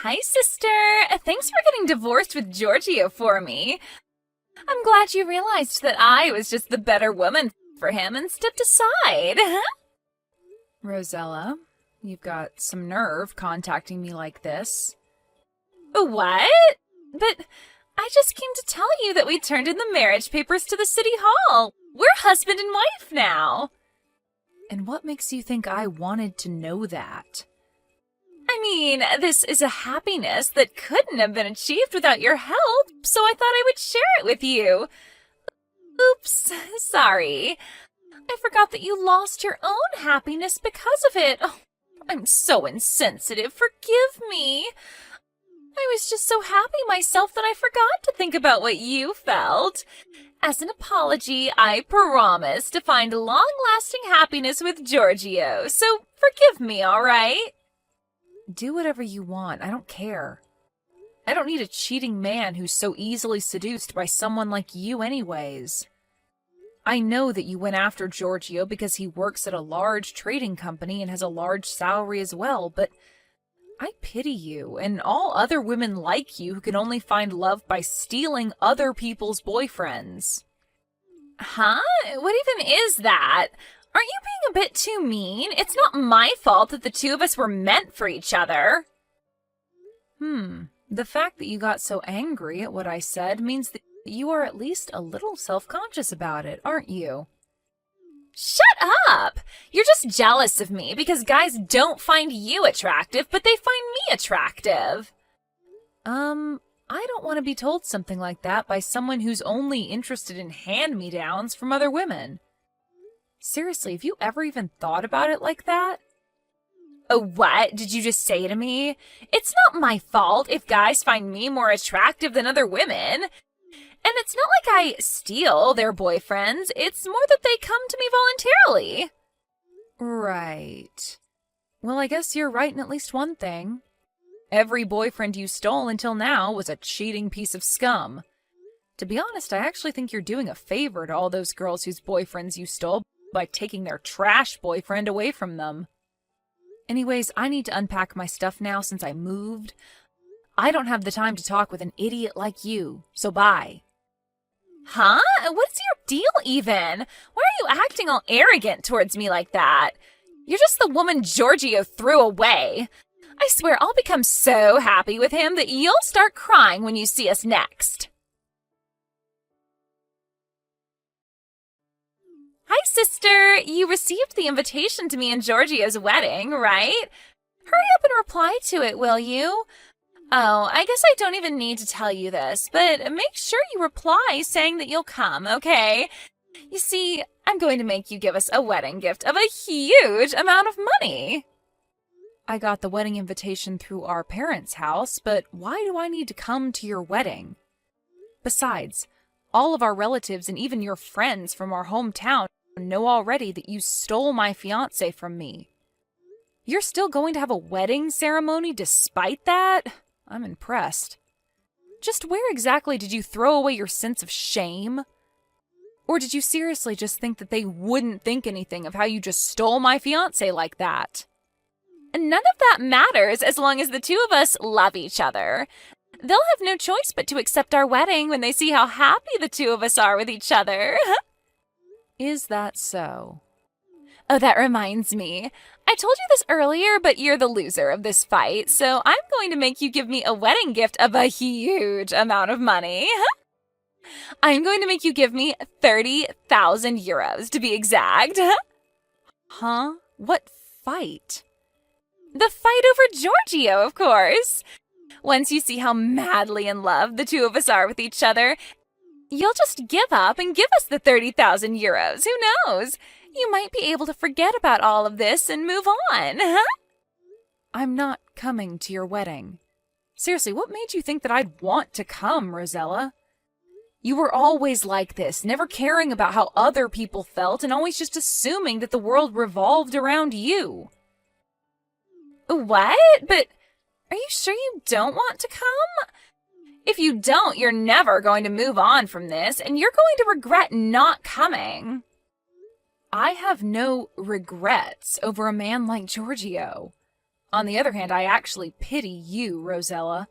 Hi, sister. Thanks for getting divorced with Giorgio for me. I'm glad you realized that I was just the better woman for him and stepped aside. Rosella, you've got some nerve contacting me like this. What? But I just came to tell you that we turned in the marriage papers to the city hall. We're husband and wife now. And what makes you think I wanted to know that? I mean, this is a happiness that couldn't have been achieved without your help, so I thought I would share it with you. Oops, sorry. I forgot that you lost your own happiness because of it. Oh, I'm so insensitive. Forgive me. I was just so happy myself that I forgot to think about what you felt. As an apology, I promise to find long-lasting happiness with Giorgio, so forgive me, all right? Do whatever you want. I don't care. I don't need a cheating man who's so easily seduced by someone like you anyways. I know that you went after Giorgio because he works at a large trading company and has a large salary as well, but I pity you and all other women like you who can only find love by stealing other people's boyfriends. Huh? What even is that? Aren't you being a bit too mean? It's not my fault that the two of us were meant for each other. The fact that you got so angry at what I said means that you are at least a little self-conscious about it, aren't you? Shut up! You're just jealous of me because guys don't find you attractive, but they find me attractive. I don't want to be told something like that by someone who's only interested in hand-me-downs from other women. Seriously, have you ever even thought about it like that? What did you just say to me? It's not my fault if guys find me more attractive than other women. And it's not like I steal their boyfriends. It's more that they come to me voluntarily. Right. Well, I guess you're right in at least one thing. Every boyfriend you stole until now was a cheating piece of scum. To be honest, I actually think you're doing a favor to all those girls whose boyfriends you stole by taking their trash boyfriend away from them. Anyways, I need to unpack my stuff now since I moved. I don't have the time to talk with an idiot like you, so bye. Huh? What's your deal even? Why are you acting all arrogant towards me like that? You're just the woman Giorgio threw away. I swear I'll become so happy with him that you'll start crying when you see us next. Hi, sister. You received the invitation to me and Giorgio's wedding, right? Hurry up and reply to it, will you? Oh, I guess I don't even need to tell you this, but make sure you reply saying that you'll come, okay? You see, I'm going to make you give us a wedding gift of a huge amount of money. I got the wedding invitation through our parents' house, but why do I need to come to your wedding? Besides, all of our relatives and even your friends from our hometown know already that you stole my fiancé from me. You're still going to have a wedding ceremony despite that? I'm impressed. Just where exactly did you throw away your sense of shame? Or did you seriously just think that they wouldn't think anything of how you just stole my fiancé like that? None of that matters as long as the two of us love each other. They'll have no choice but to accept our wedding when they see how happy the two of us are with each other. Is that so? Oh, that reminds me. I told you this earlier, but you're the loser of this fight, so I'm going to make you give me a wedding gift of a huge amount of money. I'm going to make you give me 30,000 euros, to be exact. Huh? What fight? The fight over Giorgio, of course. Once you see how madly in love the two of us are with each other, you'll just give up and give us the 30,000 euros. Who knows? You might be able to forget about all of this and move on. I'm not coming to your wedding. Seriously, what made you think that I'd want to come, Rosella? You were always like this, never caring about how other people felt and always just assuming that the world revolved around you. What? But are you sure you don't want to come? If you don't, you're never going to move on from this, and you're going to regret not coming. I have no regrets over a man like Giorgio. On the other hand, I actually pity you, Rosella.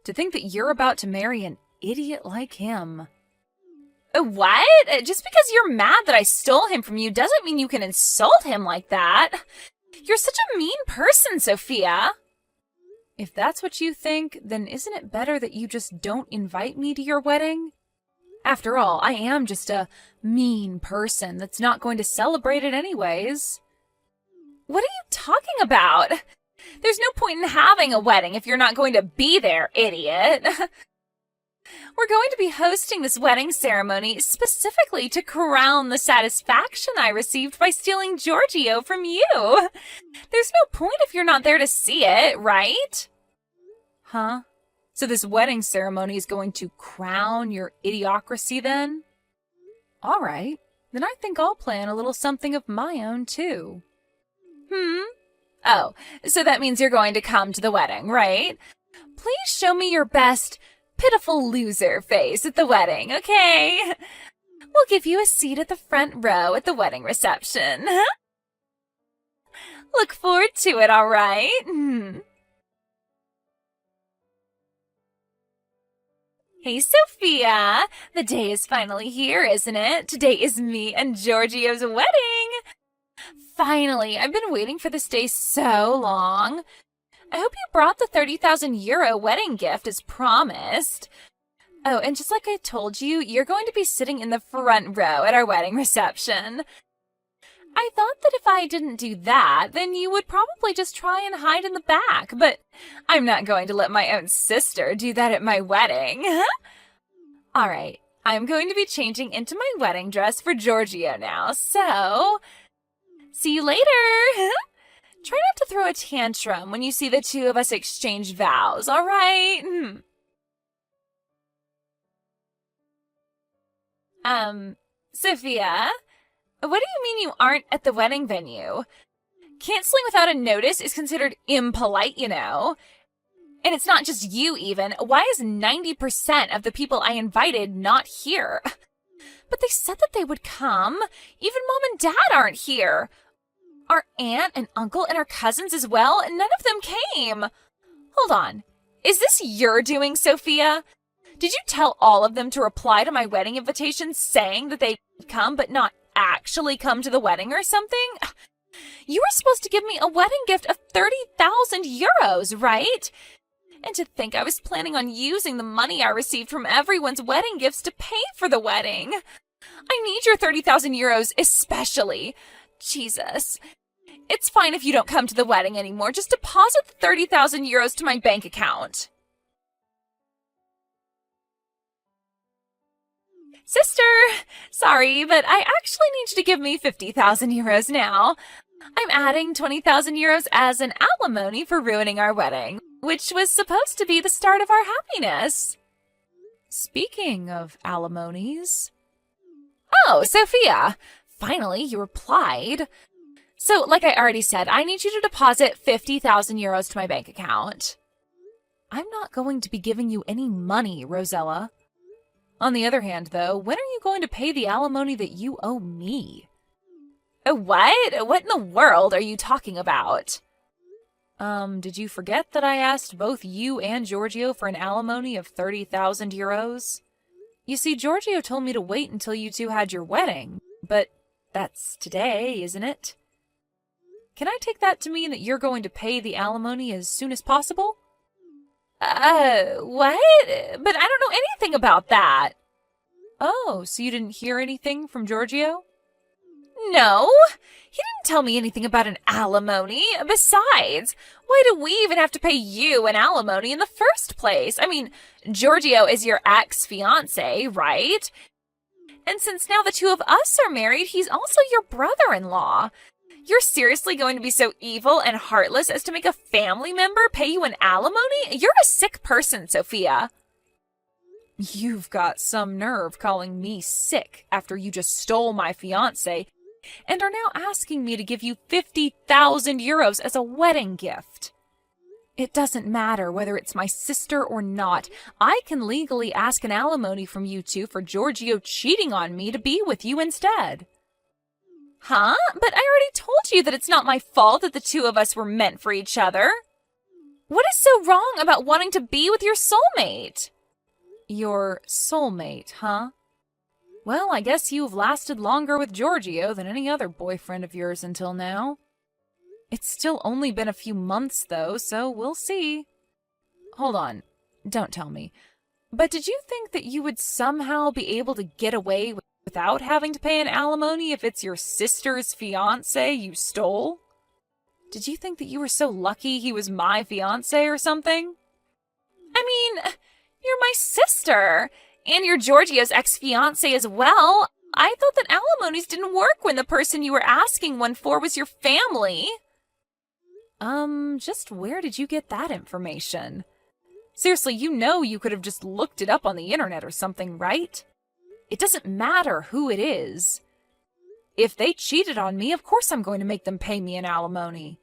To think that you're about to marry an idiot like him. What? Just because you're mad that I stole him from you doesn't mean you can insult him like that. You're such a mean person, Sophia. If that's what you think, then isn't it better that you just don't invite me to your wedding? After all, I am just a mean person that's not going to celebrate it anyways. What are you talking about? There's no point in having a wedding if you're not going to be there, idiot. We're going to be hosting this wedding ceremony specifically to crown the satisfaction I received by stealing Giorgio from you. There's no point if you're not there to see it, right? Huh? So this wedding ceremony is going to crown your idiocracy then? All right, then I think I'll plan a little something of my own too. Oh, so that means you're going to come to the wedding, right? Please show me your best pitiful loser face at the wedding, okay? We'll give you a seat at the front row at the wedding reception. Look forward to it, all right? Hey, Sophia. The day is finally here, isn't it? Today is me and Giorgio's wedding. Finally, I've been waiting for this day so long. I hope you brought the 30,000 euro wedding gift as promised. Oh, and just like I told you, you're going to be sitting in the front row at our wedding reception. I thought that if I didn't do that, then you would probably just try and hide in the back, but I'm not going to let my own sister do that at my wedding. All right, I'm going to be changing into my wedding dress for Giorgio now, so see you later. Try not to throw a tantrum when you see the two of us exchange vows, all right? Sophia, what do you mean you aren't at the wedding venue? Canceling without a notice is considered impolite, you know. And it's not just you, even. Why is 90% of the people I invited not here? But they said that they would come. Even Mom and Dad aren't here. Our aunt and uncle and our cousins as well, and none of them came. Hold on. Is this your doing, Sophia? Did you tell all of them to reply to my wedding invitation saying that they'd come but not actually come to the wedding or something? You were supposed to give me a wedding gift of 30,000 euros, right? And to think I was planning on using the money I received from everyone's wedding gifts to pay for the wedding. I need your 30,000 euros especially. Jesus. It's fine if you don't come to the wedding anymore. Just deposit the 30,000 euros to my bank account. Sister, sorry, but I actually need you to give me 50,000 euros now. I'm adding 20,000 euros as an alimony for ruining our wedding, which was supposed to be the start of our happiness. Speaking of alimonies... Oh, Sophia, finally you replied. So, like I already said, I need you to deposit 50,000 euros to my bank account. I'm not going to be giving you any money, Rosella. On the other hand, though, when are you going to pay the alimony that you owe me? What? What in the world are you talking about? Did you forget that I asked both you and Giorgio for an alimony of 30,000 euros? You see, Giorgio told me to wait until you two had your wedding, but that's today, isn't it? Can I take that to mean that you're going to pay the alimony as soon as possible? What? But I don't know anything about that. Oh, so you didn't hear anything from Giorgio? No, he didn't tell me anything about an alimony. Besides, why do we even have to pay you an alimony in the first place? I mean, Giorgio is your ex-fiancé, right? And since now the two of us are married, he's also your brother-in-law. You're seriously going to be so evil and heartless as to make a family member pay you an alimony? You're a sick person, Sophia. You've got some nerve calling me sick after you just stole my fiancé and are now asking me to give you 50,000 euros as a wedding gift. It doesn't matter whether it's my sister or not. I can legally ask an alimony from you two for Giorgio cheating on me to be with you instead. Huh? But I already told you that it's not my fault that the two of us were meant for each other. What is so wrong about wanting to be with your soulmate? Your soulmate, huh? Well, I guess you've lasted longer with Giorgio than any other boyfriend of yours until now. It's still only been a few months, though, so we'll see. Hold on. Don't tell me. But did you think that you would somehow be able to get away without having to pay an alimony if it's your sister's fiancé you stole? Did you think that you were so lucky he was my fiancé or something? I mean, you're my sister, and you're Giorgio's ex-fiancé as well. I thought that alimonies didn't work when the person you were asking one for was your family. Just where did you get that information? Seriously, you know you could have just looked it up on the internet or something, right? It doesn't matter who it is. If they cheated on me, of course I'm going to make them pay me an alimony.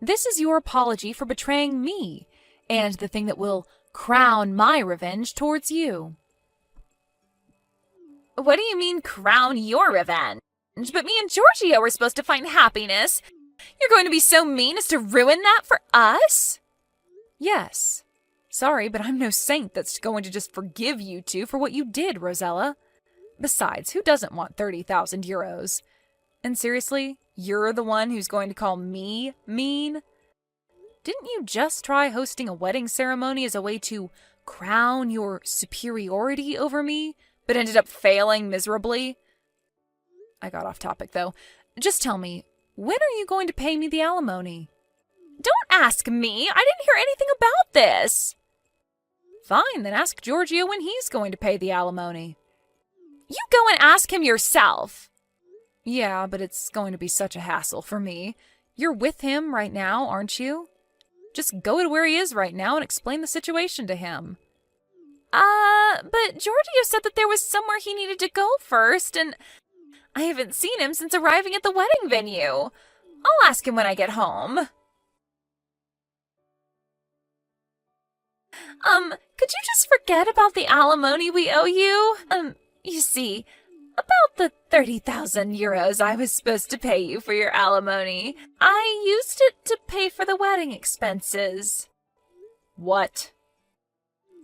This is your apology for betraying me, and the thing that will crown my revenge towards you. What do you mean, crown your revenge? But me and Giorgio were supposed to find happiness. You're going to be so mean as to ruin that for us? Yes. Sorry, but I'm no saint that's going to just forgive you two for what you did, Rosella. Besides, who doesn't want 30,000 euros? And seriously, you're the one who's going to call me mean? Didn't you just try hosting a wedding ceremony as a way to crown your superiority over me, but ended up failing miserably? I got off topic, though. Just tell me, when are you going to pay me the alimony? Don't ask me. I didn't hear anything about this. Fine, then ask Giorgio when he's going to pay the alimony. You go and ask him yourself. Yeah, but it's going to be such a hassle for me. You're with him right now, aren't you? Just go to where he is right now and explain the situation to him. But Giorgio said that there was somewhere he needed to go first, and I haven't seen him since arriving at the wedding venue. I'll ask him when I get home. Could you just forget about the alimony we owe you? You see, about the 30,000 euros I was supposed to pay you for your alimony, I used it to pay for the wedding expenses. What?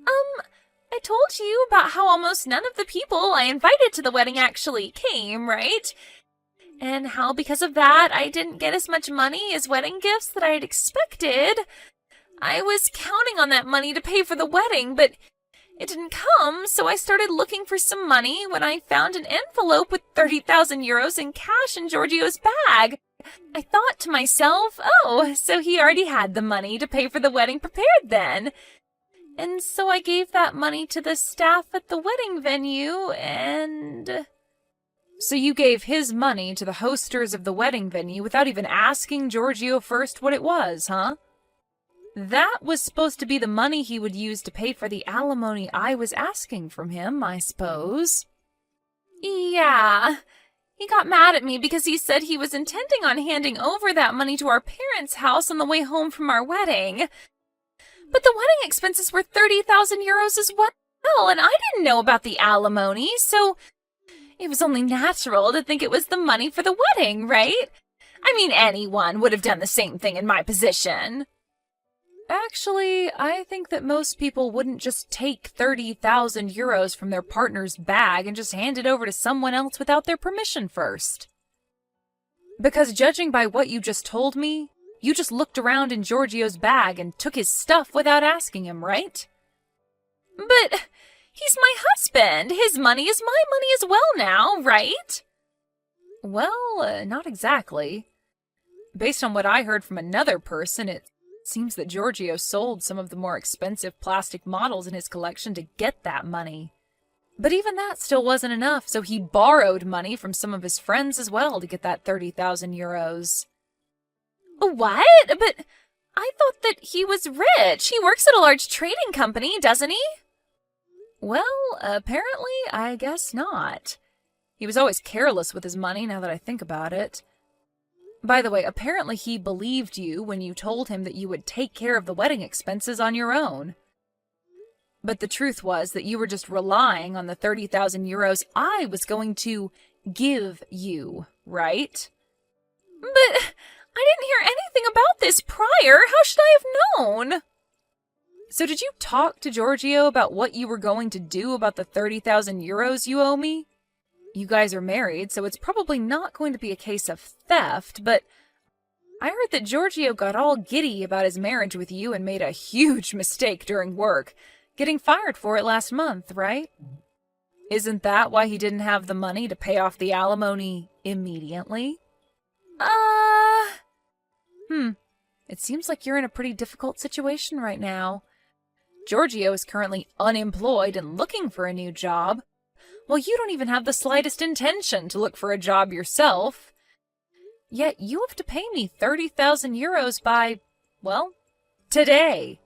I told you about how almost none of the people I invited to the wedding actually came, right? And how because of that, I didn't get as much money as wedding gifts that I had expected. I was counting on that money to pay for the wedding, but it didn't come, so I started looking for some money when I found an envelope with 30,000 euros in cash in Giorgio's bag. I thought to myself, oh, so he already had the money to pay for the wedding prepared then. And so I gave that money to the staff at the wedding venue, and... So you gave his money to the hosters of the wedding venue without even asking Giorgio first what it was, huh? That was supposed to be the money he would use to pay for the alimony I was asking from him, I suppose. Yeah. He got mad at me because he said he was intending on handing over that money to our parents' house on the way home from our wedding. But the wedding expenses were 30,000 euros as well, and I didn't know about the alimony, so it was only natural to think it was the money for the wedding, right? I mean, anyone would have done the same thing in my position. Actually, I think that most people wouldn't just take 30,000 euros from their partner's bag and just hand it over to someone else without their permission first. Because judging by what you just told me, you just looked around in Giorgio's bag and took his stuff without asking him, right? But he's my husband. His money is my money as well now, right? Well, not exactly. Based on what I heard from another person, it seems that Giorgio sold some of the more expensive plastic models in his collection to get that money. But even that still wasn't enough, so he borrowed money from some of his friends as well to get that 30,000 euros. What? But I thought that he was rich. He works at a large trading company, doesn't he? Well, apparently, I guess not. He was always careless with his money, now that I think about it. By the way, apparently he believed you when you told him that you would take care of the wedding expenses on your own. But the truth was that you were just relying on the 30,000 euros I was going to give you, right? But I didn't hear anything about this prior. How should I have known? So did you talk to Giorgio about what you were going to do about the 30,000 euros you owe me? You guys are married, so it's probably not going to be a case of theft, but I heard that Giorgio got all giddy about his marriage with you and made a huge mistake during work, getting fired for it last month, right? Isn't that why he didn't have the money to pay off the alimony immediately? It seems like you're in a pretty difficult situation right now. Giorgio is currently unemployed and looking for a new job, while you don't even have the slightest intention to look for a job yourself. Yet you have to pay me 30,000 euros by, well, today.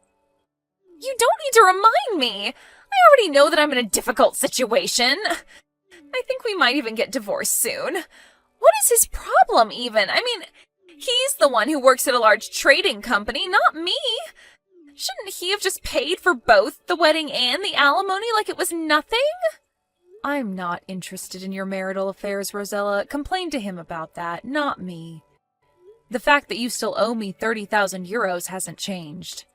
You don't need to remind me. I already know that I'm in a difficult situation. I think we might even get divorced soon. What is his problem, even? I mean, he's the one who works at a large trading company, not me. Shouldn't he have just paid for both the wedding and the alimony like it was nothing? I'm not interested in your marital affairs, Rosella. Complain to him about that, not me. The fact that you still owe me 30,000 euros hasn't changed.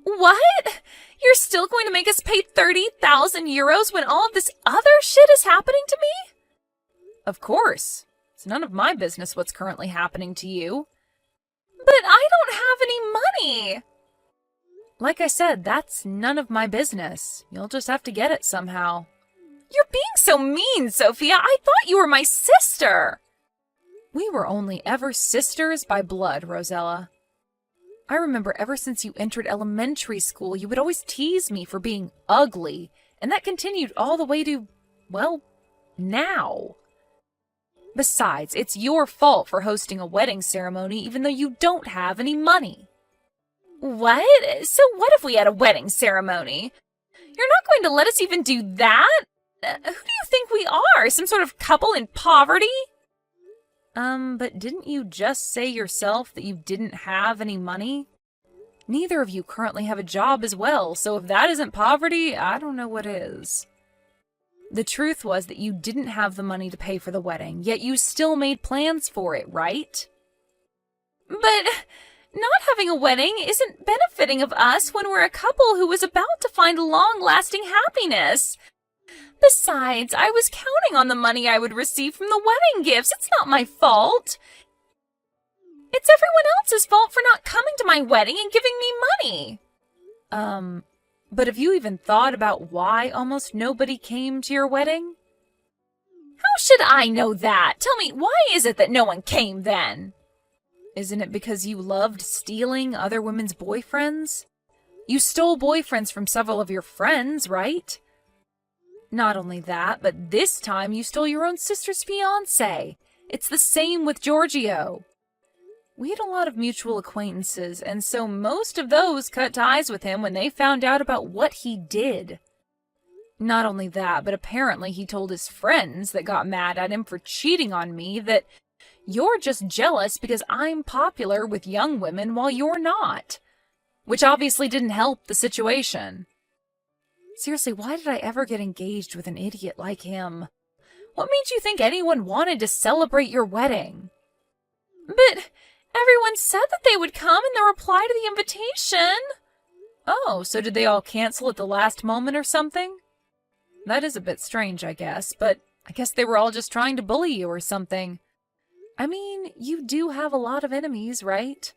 What? You're still going to make us pay 30,000 euros when all of this other shit is happening to me? Of course. It's none of my business what's currently happening to you. But I don't have any money. Like I said, that's none of my business. You'll just have to get it somehow. You're being so mean, Sophia. I thought you were my sister. We were only ever sisters by blood, Rosella. I remember ever since you entered elementary school, you would always tease me for being ugly, and that continued all the way to, well, now. Besides, it's your fault for hosting a wedding ceremony even though you don't have any money. What? So what if we had a wedding ceremony? You're not going to let us even do that? Who do you think we are? Some sort of couple in poverty? But didn't you just say yourself that you didn't have any money? Neither of you currently have a job as well, so if that isn't poverty, I don't know what is. The truth was that you didn't have the money to pay for the wedding, yet you still made plans for it, right? But not having a wedding isn't benefiting of us when we're a couple who was about to find long-lasting happiness. Besides, I was counting on the money I would receive from the wedding gifts. It's not my fault. It's everyone else's fault for not coming to my wedding and giving me money. But have you even thought about why almost nobody came to your wedding? How should I know that? Tell me, why is it that no one came then? Isn't it because you loved stealing other women's boyfriends? You stole boyfriends from several of your friends, right? Not only that, but this time you stole your own sister's fiancé. It's the same with Giorgio. We had a lot of mutual acquaintances, and so most of those cut ties with him when they found out about what he did. Not only that, but apparently he told his friends that got mad at him for cheating on me that you're just jealous because I'm popular with young women while you're not, which obviously didn't help the situation. Seriously, why did I ever get engaged with an idiot like him? What made you think anyone wanted to celebrate your wedding? But everyone said that they would come in the reply to the invitation. Oh, so did they all cancel at the last moment or something? That is a bit strange, I guess, but I guess they were all just trying to bully you or something. I mean, you do have a lot of enemies, right?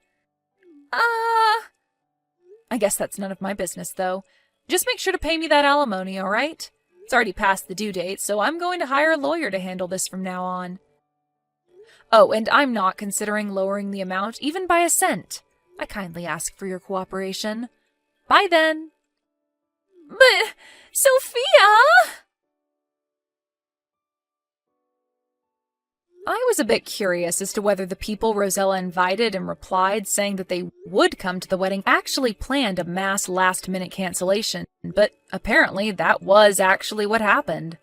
I guess that's none of my business, though. Just make sure to pay me that alimony, all right? It's already past the due date, so I'm going to hire a lawyer to handle this from now on. Oh, and I'm not considering lowering the amount even by a cent. I kindly ask for your cooperation. Bye then. But, Sophia! I was a bit curious as to whether the people Rosella invited and replied saying that they would come to the wedding actually planned a mass last-minute cancellation, but apparently that was actually what happened.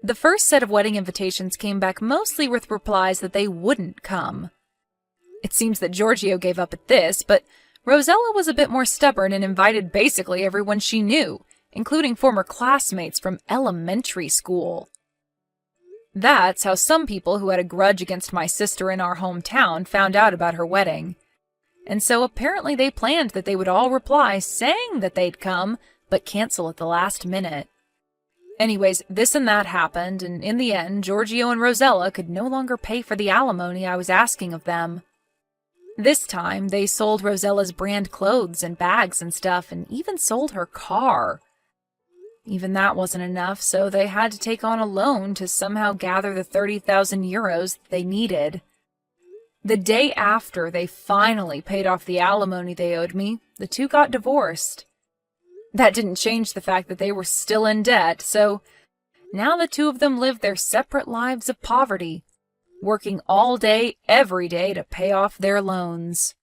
The first set of wedding invitations came back mostly with replies that they wouldn't come. It seems that Giorgio gave up at this, but Rosella was a bit more stubborn and invited basically everyone she knew, including former classmates from elementary school. That's how some people who had a grudge against my sister in our hometown found out about her wedding. And so apparently they planned that they would all reply saying that they'd come, but cancel at the last minute. Anyways, this and that happened, and in the end, Giorgio and Rosella could no longer pay for the alimony I was asking of them. This time, they sold Rosella's brand clothes and bags and stuff, and even sold her car. Even that wasn't enough, so they had to take on a loan to somehow gather the 30,000 euros they needed. The day after they finally paid off the alimony they owed me, the two got divorced. That didn't change the fact that they were still in debt, so now the two of them lived their separate lives of poverty, working all day, every day to pay off their loans.